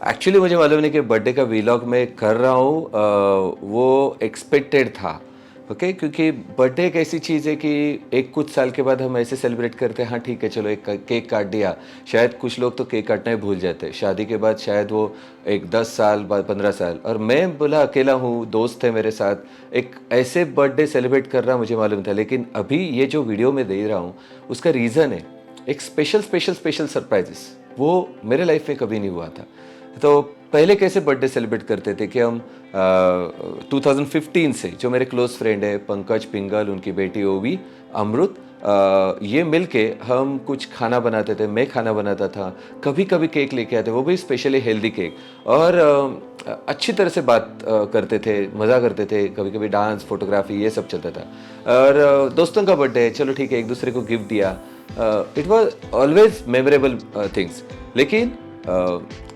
Actually मुझे मालूम नहीं कि बर्थडे का वीलॉग मैं कर रहा हूँ, वो एक्सपेक्टेड था। ओके, क्योंकि बर्थडे एक ऐसी चीज़ है कि एक कुछ साल के बाद हम ऐसे सेलिब्रेट करते हैं, हाँ ठीक है चलो एक केक काट दिया। शायद कुछ लोग तो केक काटना ही भूल जाते हैं शादी के बाद, शायद वो एक 10 साल बाद 15 साल। और मैं बोला अकेला हूँ, दोस्त है मेरे साथ, एक ऐसे बर्थडे सेलिब्रेट कर रहा मुझे मालूम था। लेकिन अभी ये जो वीडियो मैं दे रहा हूँ उसका रीज़न है एक स्पेशल स्पेशल स्पेशल सरप्राइजेस, वो मेरे लाइफ में कभी नहीं हुआ था। तो पहले कैसे बर्थडे सेलिब्रेट करते थे कि हम 2015 से जो मेरे क्लोज फ्रेंड है पंकज पिंगल, उनकी बेटी ओवी, अमृत, ये मिल के हम कुछ खाना बनाते थे। मैं खाना बनाता था, कभी कभी केक लेके आते, वो भी स्पेशली हेल्दी केक। और अच्छी तरह से बात करते थे, मज़ा करते थे, कभी कभी डांस फोटोग्राफी ये सब चलता था। और दोस्तों का बर्थडे है, चलो ठीक है, एक दूसरे को गिफ्ट दिया। It was always memorable things. लेकिन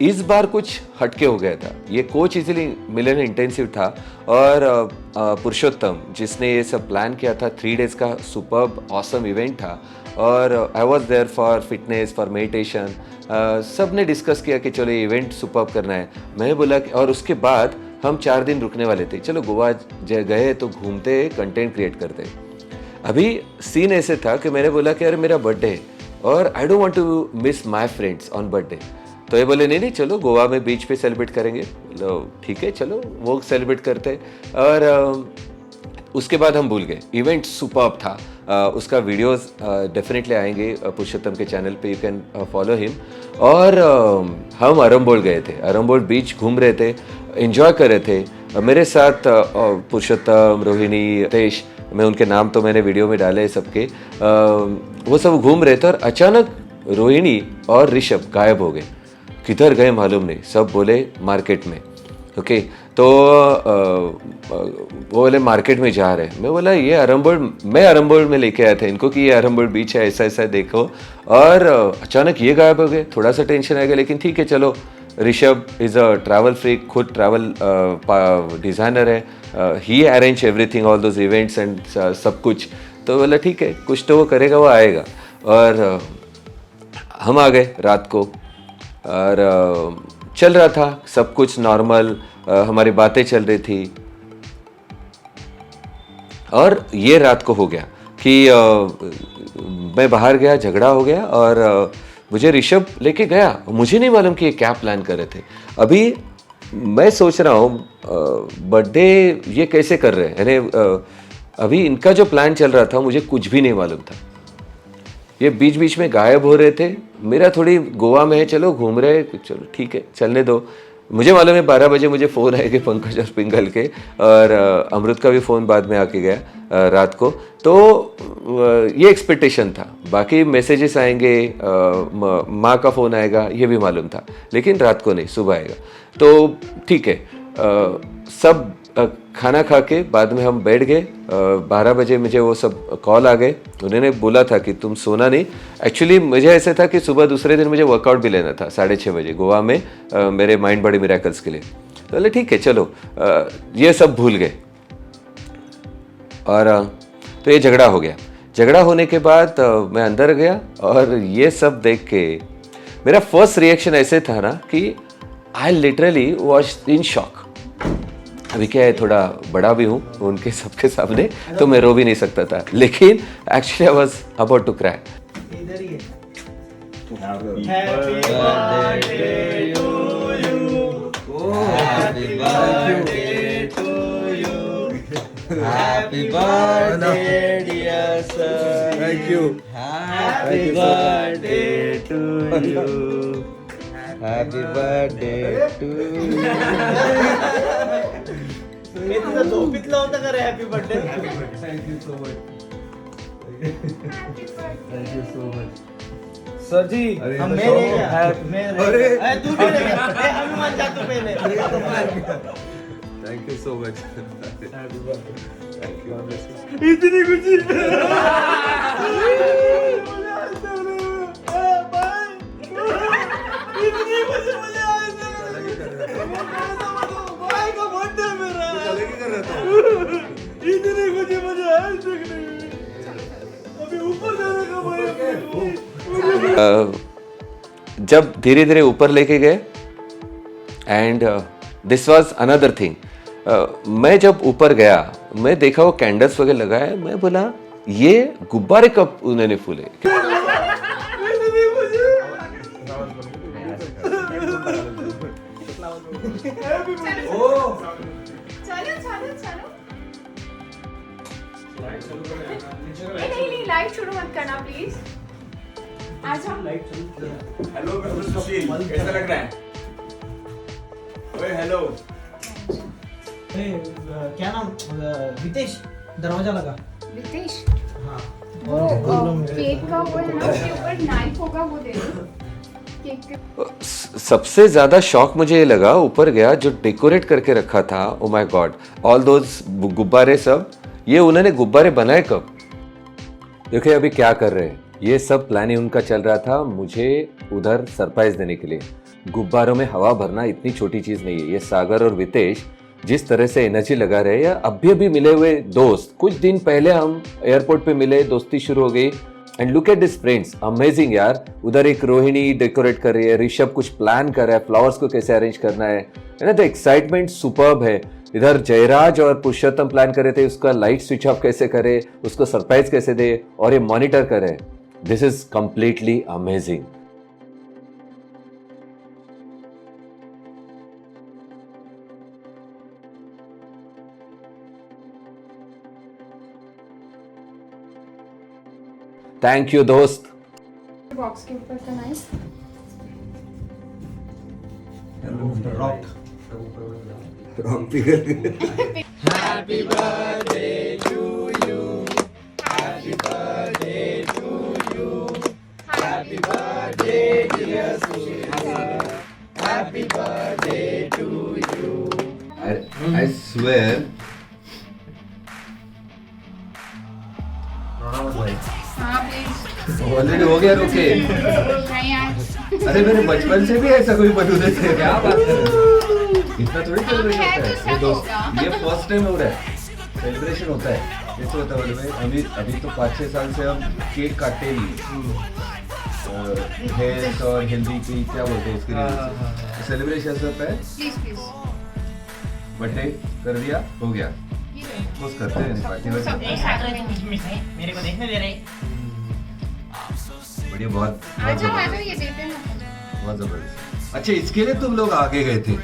इस बार कुछ हटके हो गया था। ये कोच इजीली मिलन इंटेंसिव था और पुरुषोत्तम जिसने ये सब प्लान किया था, 3 डेज का सुपर्ब ऑसम इवेंट था। और I was there for fitness, for meditation. सब ने डिस्कस किया कि चलो ये इवेंट सुपर्ब करना है। मैंने बोला कि, और उसके बाद हम 4 दिन रुकने वाले थे, चलो गोवा गए तो घूमते, कंटेंट क्रिएट करते। अभी सीन ऐसे था कि मैंने बोला कि अरे मेरा बर्थडे है और I don't want to miss my friends on birthday. तो ये बोले नहीं नहीं चलो गोवा में बीच पे सेलिब्रेट करेंगे। लो ठीक है चलो वो सेलिब्रेट करते। और उसके बाद हम भूल गए। इवेंट सुपर्ब था। उसका वीडियोस डेफिनेटली आएंगे पुरुषोत्तम के चैनल पे, यू कैन फॉलो हिम। और हम अरम्बोल गए थे, अरम्बोल बीच घूम रहे थे, एंजॉय कर रहे थे। मेरे साथ पुरुषोत्तम, रोहिणी, तेज, मैं उनके नाम तो मैंने वीडियो में डाले सबके। वो सब घूम रहे थे और अचानक रोहिणी और ऋषभ गायब हो गए। किधर गए मालूम नहीं, सब बोले मार्केट में। ओके, तो वो बोले मार्केट में जा रहे हैं। मैं बोला ये अरम्बोल, मैं अरम्बोल में लेके आया था इनको कि ये अरम्बोल बीच है, ऐसा ऐसा देखो। और अचानक ये गायब हो गए, थोड़ा सा टेंशन आ गया। लेकिन ठीक है चलो, Rishabh is a travel freak, खुद ट्रैवल डिज़ाइनर है, he arrange everything, all those events and सब कुछ। तो बोला ठीक है, कुछ तो वो करेगा, वो आएगा। और हम आ गए रात को और चल रहा था सब कुछ नॉर्मल, हमारी बातें चल रही थी। और ये रात को हो गया कि मैं बाहर गया, झगड़ा हो गया और मुझे ऋषभ लेके गया। मुझे नहीं मालूम कि ये क्या प्लान कर रहे थे। अभी मैं सोच रहा हूँ बर्थडे ये कैसे कर रहे हैं, यानी अभी इनका जो प्लान चल रहा था मुझे कुछ भी नहीं मालूम था। ये बीच बीच में गायब हो रहे थे। मेरा थोड़ी गोवा में है, चलो घूम रहे, चलो ठीक है चलने दो। मुझे मालूम है 12 बजे मुझे फ़ोन आएगा पंकज और पिंगल के, और अमृत का भी फ़ोन बाद में आके गया रात को। तो ये एक्सपेक्टेशन था। बाकी मैसेजेस आएंगे, माँ का फ़ोन आएगा, ये भी मालूम था। लेकिन रात को नहीं, सुबह आएगा। तो ठीक है, सब खाना खा के बाद में हम बैठ गए। 12 बजे मुझे वो सब कॉल आ गए। उन्होंने बोला था कि तुम सोना नहीं। एक्चुअली मुझे ऐसे था कि सुबह दूसरे दिन मुझे वर्कआउट भी लेना था 6:30 बजे गोवा में, मेरे माइंड बॉडी मिरेकल्स के लिए। तो बोले ठीक है चलो, ये सब भूल गए। और तो ये झगड़ा हो गया। झगड़ा होने के बाद मैं अंदर गया और ये सब देख के मेरा फर्स्ट रिएक्शन ऐसे था ना कि I literally was in shock. अभी क्या है, थोड़ा बड़ा भी हूँ उनके सबके सामने, तो मैं रो भी नहीं सकता था। लेकिन actually I was about to cry. इधर ही है। Happy birthday, dear sir. Thank you. Happy birthday to you. Happy birthday to you. मी तुझं झोपीतलं होतं का रे happy birthday? Thank you so much. Thank you so much. Sir ji, अरे हम मेरे क्या? मेरे। अरे। अरे तू भी ले गया। ए, हनुमान जा तू पहले। Thank you so much. Happy birthday. Thank you. इतनी खुशी। इतनी खुशी मुझे आज तक। भाई का बर्थडे मेरा। इतनी खुशी मुझे आज तक नहीं हुई। अभी ऊपर जाने का भाई। जब धीरे धीरे ऊपर लेके गए and this was another thing. मैं जब ऊपर गया, मैं देखा वो कैंडल्स वगैरह लगाए, मैं बोला ये गुब्बारे कब उन्होंने फूले. चलो चलो चलो. नहीं लाइट शुरू मत करना प्लीज. आज हम हेलो मिस्टर सुशील, कैसा लग रहा है? ओए हेलो. क्या नाम वितेश दरवाजा लगा. रितेश हाँ वो केक का वो है ना, उसके ऊपर नाइफ होगा, वो दे दो केक के. सबसे ज्यादा शॉक मुझे ये लगा, ऊपर गया जो डेकोरेट करके रखा था, oh my God, all those गुब्बारे सब, ये उन्होंने गुब्बारे बनाए कब? देखिए अभी क्या कर रहे हैं, ये सब प्लानिंग उनका चल रहा था मुझे उधर सरप्राइज देने के लिए. गुब्बारों में हवा भरना इतनी छोटी चीज नहीं है. ये सागर और वितेश जिस तरह से एनर्जी लगा रहे हैं, अभी मिले हुए दोस्त, कुछ दिन पहले हम एयरपोर्ट पे मिले, दोस्ती शुरू हो गई. And look at this friends, amazing यार. उधर एक रोहिणी डेकोरेट कर रही है, ऋषभ कुछ प्लान कर रहा है, फ्लावर्स को कैसे अरेंज करना है ना. द एक्साइटमेंट सुपर्ब है. इधर जयराज और पुरुषोत्तम प्लान कर रहे थे उसका लाइट स्विच ऑफ कैसे करे, उसको सरप्राइज कैसे दे, और ये मॉनिटर करे. This is completely amazing. Thank you दोस्त. बॉक्स के ऊपर का knife. Rock figure. I swear. हाँ प्लीज. ऑलरेडी हो गया. रुके. नहीं यार. अरे मेरे बचपन से भी ऐसा कोई बटू देते हैं. क्या बात कर रहे हो? इतना थोड़ी सेलिब्रेशन होता है ये दोस्त. ये फर्स्ट टाइम हो रहा है. सेलिब्रेशन होता है कैसे होता है बोले. अभी तो 5-6 साल से हम केक काटते नहीं. हेल्थ और हेल्दी की क्या बोलते हैं इसके लिए सेलिब्रेशन होता है. Please please. बर्थडे कर दिया, हो गया. कुछ करते हैं पार्टी में. मेरे को देखने दे रहे. बढ़िया. बहुत आ जाओ ये देते हैं. बहुत जबरदस्त. अच्छा इसके लिए तुम लोग आगे गए थे.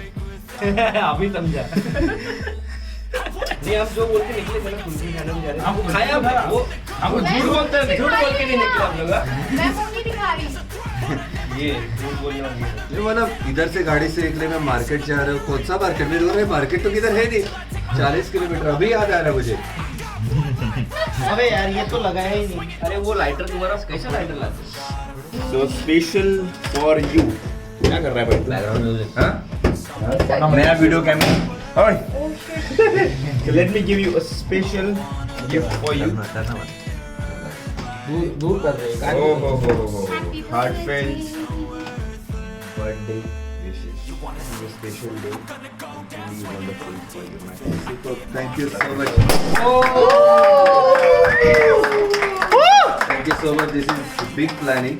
अभी समझा. नहीं आप जो बोल के निकले थे ना, कुल्फी खाने में जा रहे आपको खाया वो. आपको झूठ बोलते हैं, झूठ बोल के नहीं निकले आप लोग. मैं फोन नहीं दिखा रही. ये झूठ बोलने वाली है. ये मतलब इधर से गाड़ी से निकले, मैं मार्केट जा रहा हूँ. कौन सा मार्केट में रह रहे? मार्केट तो किधर है नहीं. 40 किलोमीटर. अभी याद आ रहा है मुझे. अबे यार ये तो लगाया ही नहीं. अरे वो लाइटर तुम्हारा कैसा lighter latte? So special for you. क्या कर रहा है भाई? Background music. हाँ नया video camera. Let me give you a special gift for you. दूर कर रहे हैं. Oh. Heartfelt birthday wishes. This is a special day. It's really wonderful for you, my friend. Thank you so much. Thank you so much. This is big planning.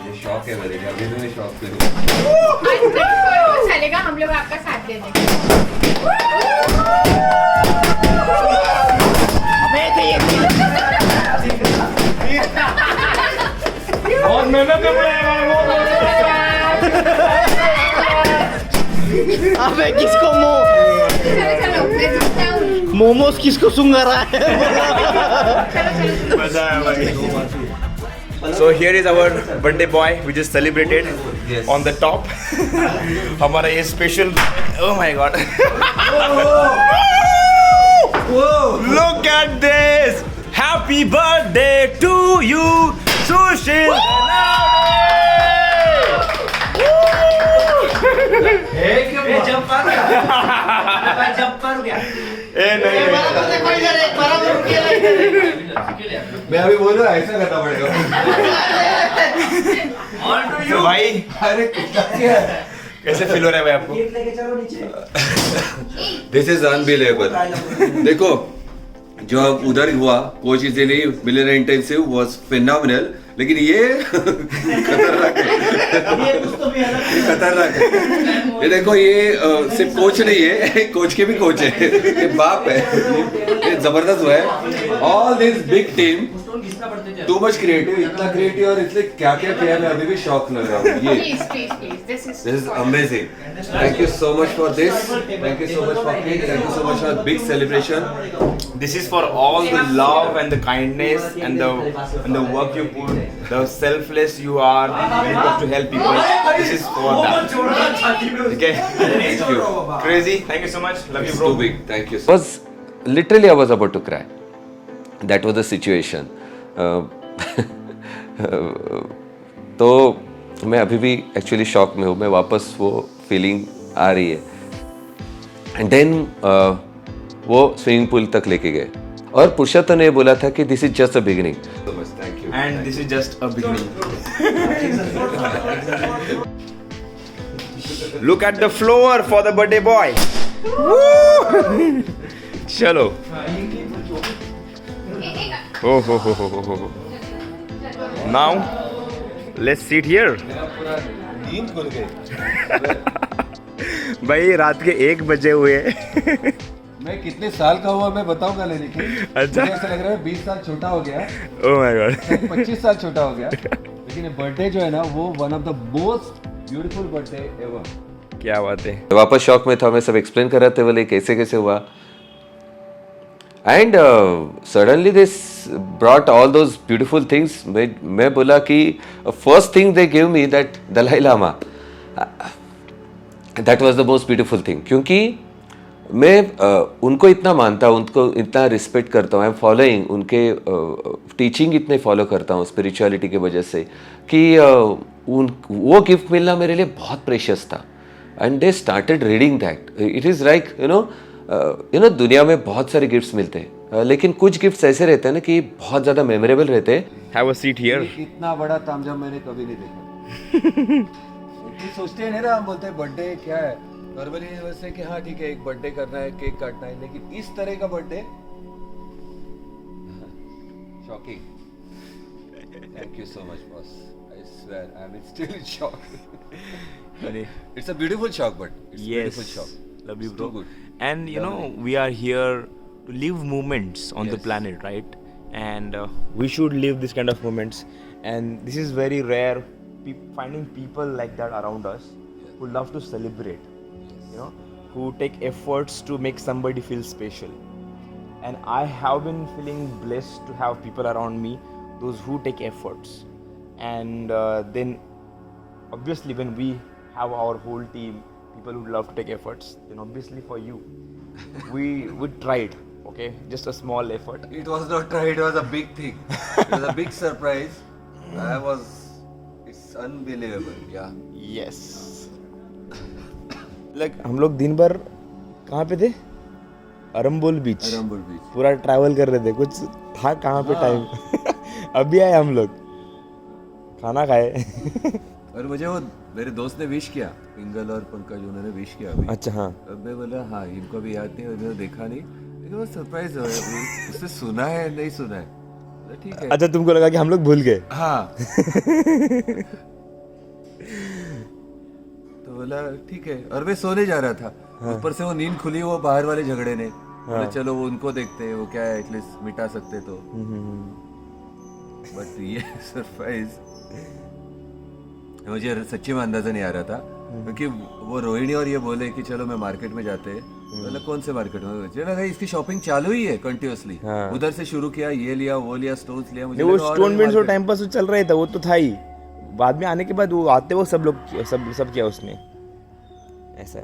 ये शौक है मेरे. अभी मैंने शौक से चलेगा, हम लोग आपका साथ दे देंगे. बहुत मेहनत कर रहे अबे किसको चलो मैं जीतता हूँ. मोमोज किसको सुंगा रहा है? मजा आया भाई. So here is our birthday boy we just celebrated. Yes. On the top. हमारा ये special. Oh my god. Look at this. Happy birthday to you, Sushil. मैं अभी बोल रहा ऐसा करना पड़ेगा. तो भाई अरे क्या कैसे फील हो रहा है भाई आपको? This is unbelievable. देखो जो अब उधर हुआ वो चीजें नहीं. Millionaire intensive was phenomenal. लेकिन ये खतरनाक है, ये कुछ तो भी अलग ये खतरनाक है। ये देखो, ये सिर्फ कोच नहीं है, कोच के भी कोच है, ये बाप है, ये जबरदस्त हुआ है। All this big team too much creative, इतना क्रिएटिव, और इसलिए क्या क्या किया मैं अभी भी शॉक लग रहा हूँ। ये Please. This is This is amazing. Thank you so much for this. Thank you so much for cake. Thank you so much for big celebration. This is for all the love and the kindness and the work you put, the selfless you are when it comes to help people. This is for that. Okay. Thank you. Crazy. Thank you so much. Love you, It's bro. too big. Thank you. So Was literally I was about to cry. That was the situation. तो मैं अभी भी actually shock में हूँ, मैं वापस वो feeling आ रही है। एंड देन वो स्विमिंग पूल तक लेके गए और पुरुषोत्तम ने बोला था कि this is just a beginning. much. Thank you. And this is just a beginning. Look at the floor for the birthday boy. Woo! Chalo. Oh, ho, ho, ho, ho, ho. Now, let's sit here. नींद खुल गई। भाई रात के 1 बजे हुए। मैं कितने साल का हुआ मैं बताऊंगा, लेकिन अच्छा। मुझे ऐसा लग रहा है 20 साल छोटा हो गया, Oh my god. 25 साल छोटा हो गया, लेकिन ये बर्थडे जो है ना, वो one of the most beautiful birthday ever. क्या बात है। वापस शॉक में था, मैं सब एक्सप्लेन कर रहे थे, बोले कैसे कैसे हुआ। And suddenly this brought all those beautiful things. मैं बोला कि first thing they give me that Dalai Lama, that was the most beautiful thing. क्योंकि मैं उनको इतना मानता हूँ, उनको इतना रिस्पेक्ट करता हूँ, आई एम फॉलोइंग उनके टीचिंग इतने फॉलो करता हूँ स्पिरिचुअलिटी की वजह से कि वो गिफ्ट मिलना मेरे लिए बहुत प्रेशियस था। And they started reading that. It is like you know दुनिया में बहुत सारे गिफ्ट्स मिलते हैं, लेकिन कुछ गिफ्ट्स ऐसे रहते हैं ना कि बहुत ज़्यादा मेमोरेबल रहते हैं। Have a seat here. इतना बड़ा तामझाम मैंने कभी नहीं देखा। ये सोचते हैं ना, हम बोलते हैं बर्थडे क्या है, नॉर्मली वैसे कि हाँ ठीक है एक बर्थडे करना है, केक काटना है, लेकिन इस तरह का birthday shocking. Thank you so much boss, I swear I am still in shock. It's a beautiful shock, but it's a beautiful shock. Love you, It's bro. too good. And you know, we are here to live moments on the Yes. planet, right? And we should live this kind of moments. And this is very rare. Finding people like that around us who love to celebrate, you know, who take efforts to make somebody feel special. And I have been feeling blessed to have people around me, those who take efforts. And then, obviously, when we have our whole team, people who love to take efforts, then obviously for you, we tried, okay, just a small effort. It was not right, it was a big thing. It was a big surprise. It's unbelievable, yeah. Yes. Like हम लोग दिन भर कहाँ पे थे? अरम्बोल बीच। Arambol Beach. पूरा travel कर रहे थे, कुछ था कहाँ पे टाइम। अभी आए हम लोग, खाना खाए। और मुझे वो मेरे दोस्त ने विश किया, पिंगल और पंकज, उन्होंने विश किया अभी। अच्छा हाँ। अब मैं बोला हाँ इनको भी याद नहीं, उन्होंने देखा नहीं, लेकिन वो सरप्राइज हो गया, उसने सुना है नहीं सुना है, बोला, ठीक है। अच्छा तुमको लगा कि हम लोग भूल गए? हाँ। तो बोला ठीक है, और मैं सोने जा रहा था, ऊपर से वो नींद खुली, वो बाहर वाले झगड़े ने, बोला चलो वो उनको देखते हैं, वो क्या है एटलीस्ट मिटा सकते तो। बट ये सरप्राइज मुझे सच्ची में अंदाजा नहीं आ रहा था, क्योंकि वो रोहिणी और ये बोले कि चलो मैं मार्केट में जाते हैं, मतलब कौन से मार्केट में, मुझे लगा इसकी शॉपिंग चालू ही है कंटिन्यूअसली। उधर से शुरू किया, ये लिया वो लिया, स्टोन्स लिया, मुझे वो लगा और स्टोन मिंट्स वो market- टाइम पास चल रहा था, वो तो था ही। बाद में आने के बाद वो आते वो सब लोग सब किया उसने, ऐसा।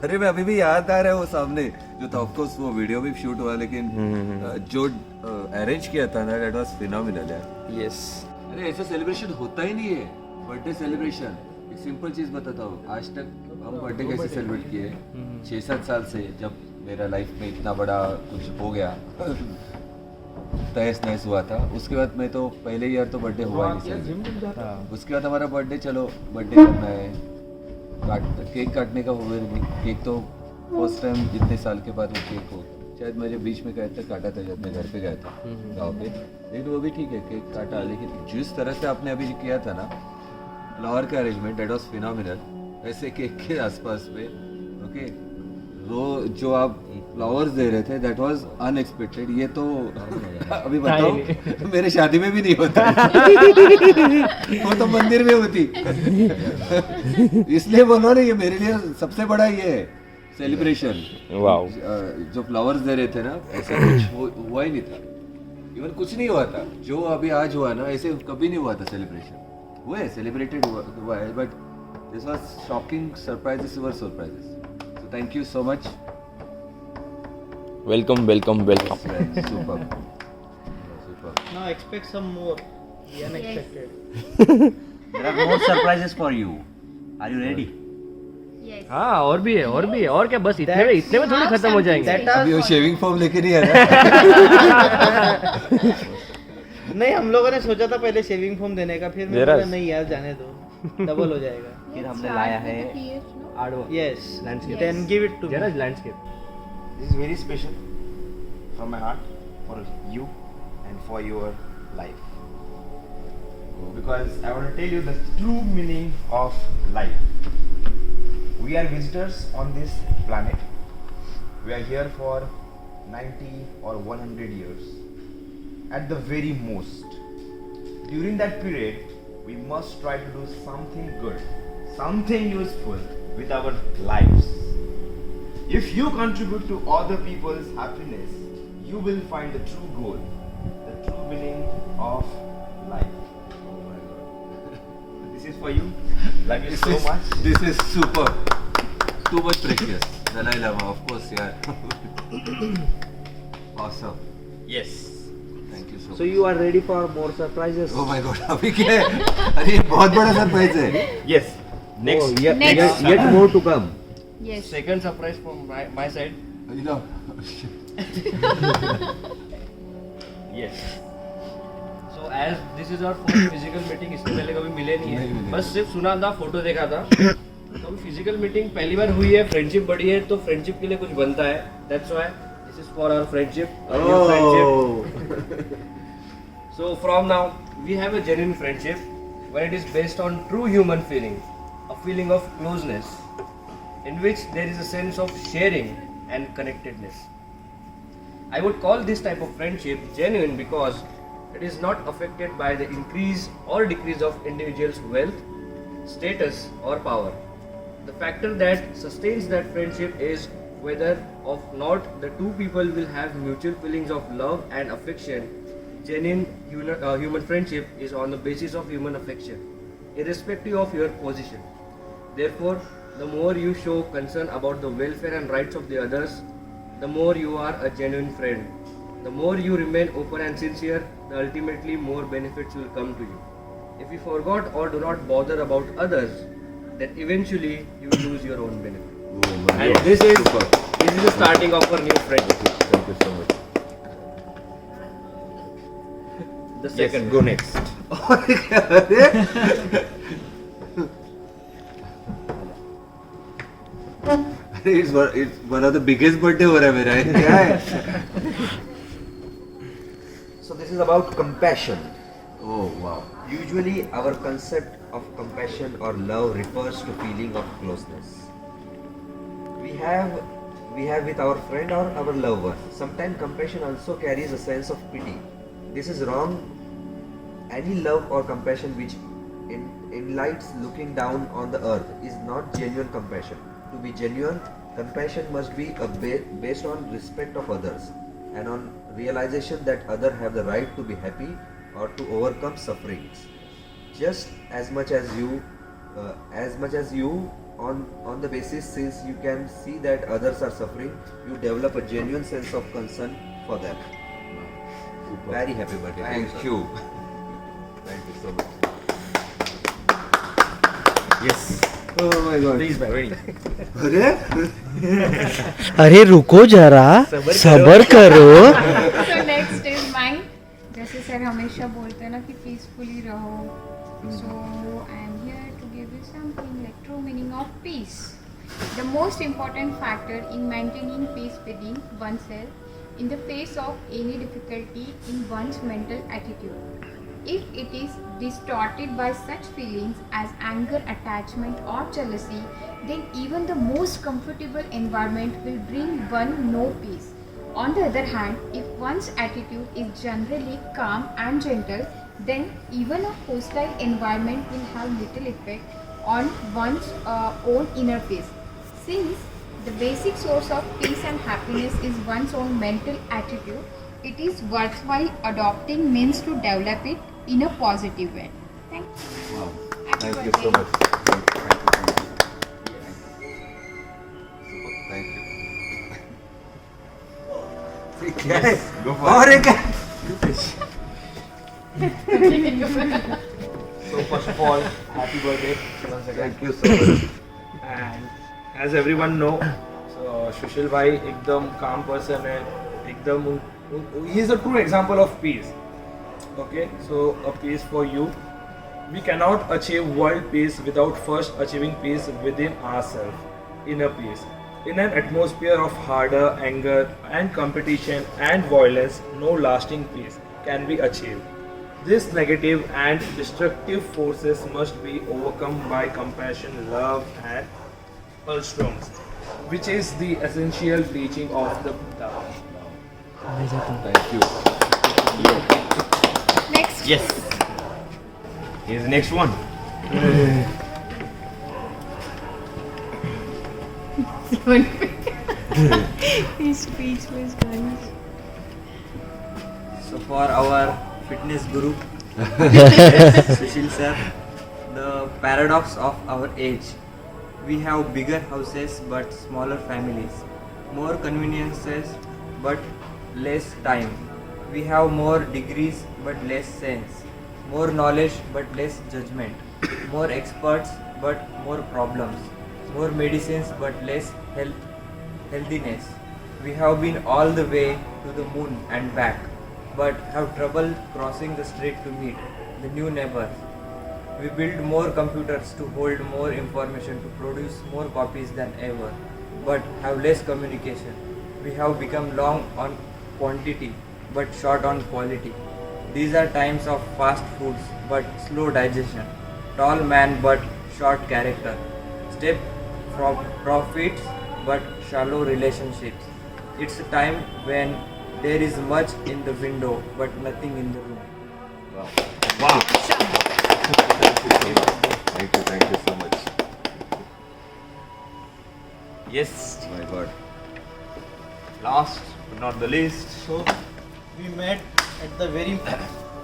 अरे मैं अभी भी याद आ रहा है वो सामने जो था, ऑफ कोर्स वो वीडियो भी शूट हुआ, लेकिन जो अरेंज किया था ना, दैट वाज फिनोमिनल यार। यस। अरे ऐसा सेलिब्रेशन होता ही नहीं है, बर्थडे सेलिब्रेशन। एक सिंपल चीज बताता हूँ, आज तक हम बर्थडे कैसे सेलिब्रेट किए, 6-7 साल से, जब मेरा लाइफ में इतना बड़ा कुछ हो गया, तहस नहस हुआ था, उसके बाद मैं तो पहले ईयर तो बर्थडे हुआ ही नहीं। उसके बाद हमारा बर्थडे, चलो बर्थडे करना है, केक काटने का हुआ नहीं, केक तो फर्स्ट टाइम इतने साल के बाद वो केक हो, शायद मुझे बीच में कहते काटा था जब मैं घर पे गया था गाँव पे, लेकिन वो भी ठीक है केक काटा, लेकिन जिस तरह से आपने अभी किया था ना फ्लावर का अरेंजमेंट, दैट वाज फिनोमिनल। वैसे केक के आसपास में ओके जो आप फ्लावर्स दे रहे थे दैट वाज अनएक्सपेक्टेड। ये तो अभी बताओ मेरे शादी में भी नहीं होता वो तो मंदिर में होती इसलिए बोलो ना, ये मेरे लिए सबसे बड़ा ये है सेलिब्रेशन। वाओ। जो फ्लावर्स दे रहे थे ना ऐसा कुछ हुआ ही नहीं था, इवन कुछ नहीं हुआ था जो अभी आज हुआ ना, ऐसे कभी नहीं हुआ था सेलिब्रेशन। हुआ है सेलिब्रेटेड हुआ है, but this was shocking surprises were surprises. So thank you so much. Welcome. Super. Now expect some more. The unexpected. There are more surprises for you. Are you ready? Yes. हाँ और भी है और क्या, बस इतने में थोड़ी खत्म हो जाएंगे। That अभी वो are शेविंग फोम लेके नहीं आया नहीं, हम लोगों ने सोचा था पहले शेविंग फोम देने का, फिर There मैंने are- नहीं यार जाने दो, डबल हो जाएगा। फिर हमने लाया है artwork, Yes. Landscape. Then give it to me. जरा landscape. This is very special from my heart for you and for your life. Because I want to tell you the true meaning of life. We are visitors on this planet. We are here for 90 or 100 years at the very most. During that period, we must try to do something good, something useful with our lives. If you contribute to other people's happiness, you will find the true goal, the true meaning of life. This is for you. Love you so much. This is super. Too much precious. Dalai Lama, of course, yeah. Awesome. Yes. Thank you so much. So you are ready for more surprises? Oh my God, अभी क्या है? अरे ये बहुत बड़ा surprise है। Yes. Next. Next. Yet more to come. Yes. Second surprise from my side. You know. Yes. So as this is our first physical meeting, इससे पहले कभी मिले नहीं नहीं है, मिले। बस सिर्फ सुना था, फोटो देखा था। तो फिजिकल मीटिंग पहली बार हुई है, फ्रेंडशिप बढ़ी है, तो फ्रेंडशिप के लिए कुछ बनता है। That's why this is for our friendship, our new friendship. So from now we have a genuine friendship where it is based on true human feeling, a feeling of closeness, in which there is a sense of sharing and connectedness. I would call this type of friendship genuine because it is not affected by the increase or decrease of individuals' wealth, status, or power. The factor that sustains that friendship is whether or not the two people will have mutual feelings of love and affection. Genuine human friendship is on the basis of human affection, irrespective of your position. Therefore, the more you show concern about the welfare and rights of the others, the more you are a genuine friend. The more you remain open and sincere, the ultimately more benefits will come to you. If you forgot or do not bother about others, then eventually you will lose your own benefit. Oh my And God. this is Super. the starting of a new friendship. Thank you so much. The second. Go next. it's one of the biggest birthday हो रहा है मेरा। क्या है? So this is about compassion. Oh wow. Usually our concept of compassion or love refers to feeling of closeness. We have with our friend or our loved one. Sometimes compassion also carries a sense of pity. This is wrong. Any love or compassion which enlightens looking down on the earth is not genuine compassion. To be genuine, compassion must be based on respect of others and on realization that others have the right to be happy or to overcome sufferings. Just as much as you on the basis, since you can see that others are suffering, you develop a genuine sense of concern for them. Super. Very happy birthday. Thank you. Thank you so much. Yes. Oh my God. Please, by ready. अरे अरे रुको जरा, सबर करो। So next is mine. जैसे sir हमेशा बोलते हैं ना कि peacefully रहो. So I am here to give you something like true meaning of peace. The most important factor in maintaining peace within oneself in the face of any difficulty in one's mental attitude. If it is distorted by such feelings as anger, attachment, or jealousy, then even the most comfortable environment will bring one no peace. On the other hand, if one's attitude is generally calm and gentle, then even a hostile environment will have little effect on one's own inner peace. Since the basic source of peace and happiness is one's own mental attitude, it is worthwhile adopting means to develop it in a positive way. Thank you. Wow. Happy Thank you so birthday. much. Thank you. क्या है? Go for और एक है? So first of all, happy birthday once again. Thank you so much. And as everyone know, so Sushil bhai एकदम calm person है, एकदम he is a true example of peace. Okay, so a peace for you. We cannot achieve world peace without first achieving peace within ourselves, inner peace. In an atmosphere of harder anger and competition and violence, no lasting peace can be achieved. These negative and destructive forces must be overcome by compassion, love, and Ulströms, which is the essential teaching of the Buddha. Thank you. Next. Yes. Here's the next one. He's speechless, guys. So for our fitness guru, Sushil sir, the paradox of our age. We have bigger houses but smaller families, more conveniences but less time. We have more degrees but less sense, more knowledge but less judgment, more experts but more problems, more medicines but less healthiness. We have been all the way to the moon and back, but have trouble crossing the street to meet the new neighbors. We build more computers to hold more information to produce more copies than ever, but have less communication. We have become long on quantity but short on quality. These are times of fast foods but slow digestion, tall man but short character, step from profits but shallow relationships. It's a time when there is much in the window but nothing in the room. Wow. Thank you so much. Yes. My God. Last but not the least. So we met at the very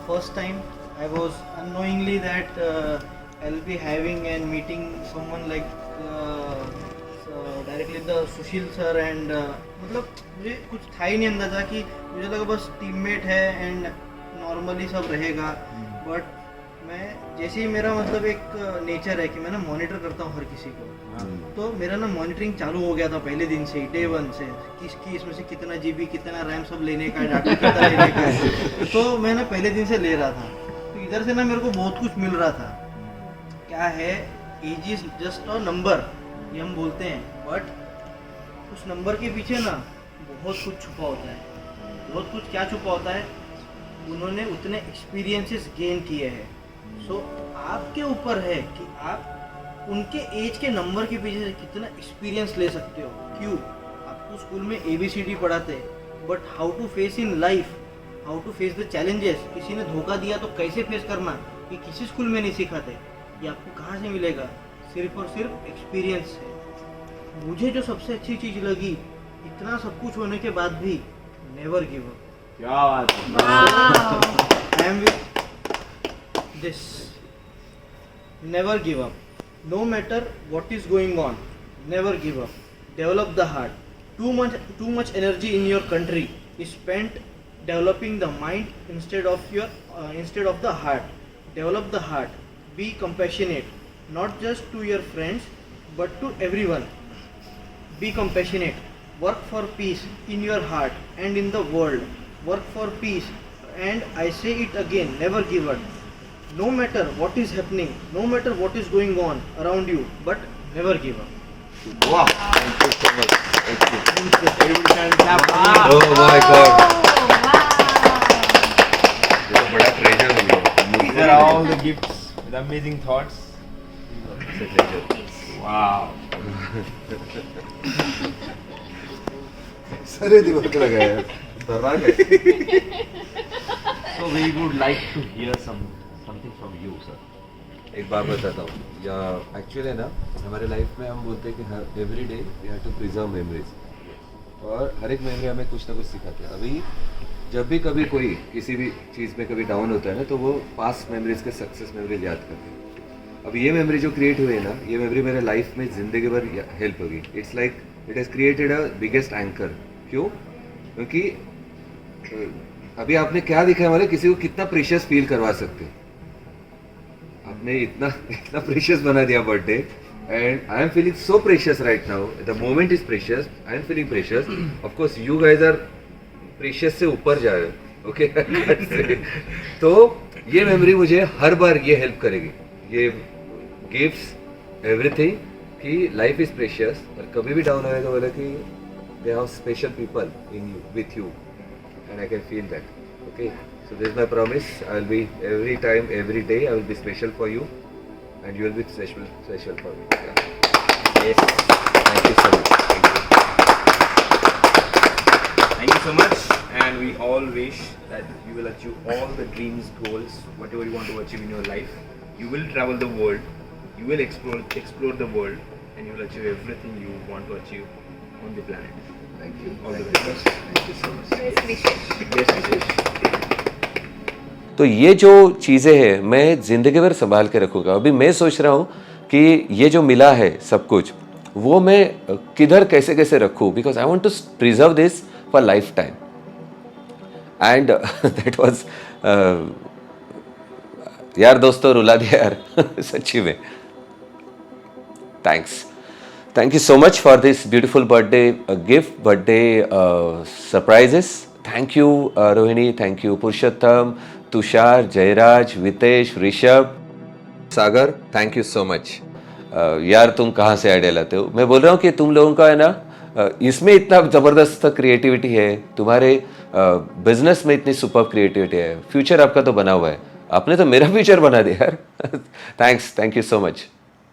first time. I was unknowingly that I'll be having and meeting someone like directly the Sushil sir and मतलब मुझे कुछ था ही नहीं अंदाजा कि मुझे लगा बस टीममेट है एंड नॉर्मली सब रहेगा. बट मैं जैसे ही मेरा मतलब एक नेचर है कि मैं ना मॉनिटर करता हूँ हर किसी को, तो मेरा ना मॉनिटरिंग चालू हो गया था पहले दिन से ही, डे 1 से. किसकी इसमें से कितना जीबी कितना रैम सब लेने का है, डाटा कितना लेने का है, तो मैं ना पहले दिन से ले रहा था. तो इधर से ना मेरे को बहुत कुछ मिल रहा था. क्या है, age is just a number ये हम बोलते हैं, बट उस नंबर के पीछे ना बहुत कुछ छुपा होता है. बहुत कुछ क्या छुपा होता है, उन्होंने उतने एक्सपीरियंसेस गेन किए हैं. सो आपके ऊपर है कि आप उनके एज के नंबर के पीछे से कितना एक्सपीरियंस ले सकते हो. क्यों, आपको स्कूल में ABCD पढ़ाते हैं, but how to face in life, how to face the challenges, किसी ने धोखा दिया तो कैसे फेस करना, ये किसी स्कूल में नहीं सिखाते. ये आपको कहाँ से मिलेगा, सिर्फ और सिर्फ एक्सपीरियंस है. मुझे जो सबसे अच्छी चीज़ लगी, इतना सब कुछ होने के बाद भी नेवर गिव अप. क्या बात. I am with this. Never give up. No matter what is going on, never give up. Develop the heart. Too much energy in your country is spent developing the mind instead of the heart. Develop the heart. Be compassionate, not just to your friends, but to everyone. Be compassionate. Work for peace in your heart and in the world. Work for peace. And I say it again, never give up. No matter what is happening, no matter what is going on around you, but never give up. वाह thank you so much. Everybody can clap. Oh my God, ये तो बड़ा treasure हो गया। These are all the gifts with amazing thoughts. Wow. सारे दिमाग पे लगाया है। दर्राक है। So we would like to hear something from you, sir. एक बात बताता हूँ, या एक्चुअली ना हमारे लाइफ में हम बोलते हैं कि हर every day we have to preserve memories, और हर एक मेमोरी हमें कुछ ना कुछ सिखाते हैं। अभी जब भी कभी कोई किसी भी चीज़ में कभी डाउन होता है ना, तो वो पास्ट मेमोरीज के सक्सेस मेमोरीज याद करते हैं। अब ये मेमोरी जो क्रिएट हुई है ना, ये मेमोरी मेरे लाइफ में ज़िंदगी भर हेल्प होगी। It's like it has created a biggest anchor. क्यों? क्योंकि अभी आपने क्या दिखाया, मतलब किसी को कितना प्रीशियस फील करवा सकते हैं। आपने इतना इतना प्रीशियस बना दिया birthday, and I am feeling so precious right now. The moment is precious, I am feeling precious. Of course you guys are precious से ऊपर जा रहे हो, ओके। तो ये मेमोरी मुझे हर बार ये हेल्प करेगी, ये गिफ्ट्स एवरीथिंग, कि लाइफ इज प्रीशियस। और कभी भी डाउन होएगा बोला कि they have special people in you, with you, and I can feel that. Okay, so this is my promise. I will be every time, every day. I will be special for you, and you will be special for me. Yeah. Yes. Thank you so much. Thank you so much. And we all wish that you will achieve all the dreams, goals, whatever you want to achieve in your life. You will travel the world. You will explore the world, and you will achieve everything you want to achieve on the planet. Thank you. All the Thank you. best. Thank you so much. Best wishes. Best wishes. तो ये जो चीज़ें हैं मैं ज़िंदगी भर संभाल के रखूँगा। अभी मैं सोच रहा हूँ कि ये जो मिला है सब कुछ, वो मैं किधर कैसे कैसे रखूँ, because I want to preserve this for lifetime. And that was, यार दोस्तों रुला दिया यार सच्ची में। Thank you so much for this beautiful birthday gift, birthday surprises. Thank you Rohini, thank you Purushottam, Tushar, Jairaj, Vitesh, Rishabh, Sagar, thank you so much. यार तुम कहाँ से आइडिया लाते हो? मैं बोल रहा हूँ कि तुम लोगों का है ना, इसमें इतना ज़बरदस्त क्रिएटिविटी है, तुम्हारे बिजनेस में इतनी सुपर क्रिएटिविटी है, फ्यूचर आपका तो बना हुआ है। आपने तो मेरा फ्यूचर बना दिया यार। Thanks, thank you so much.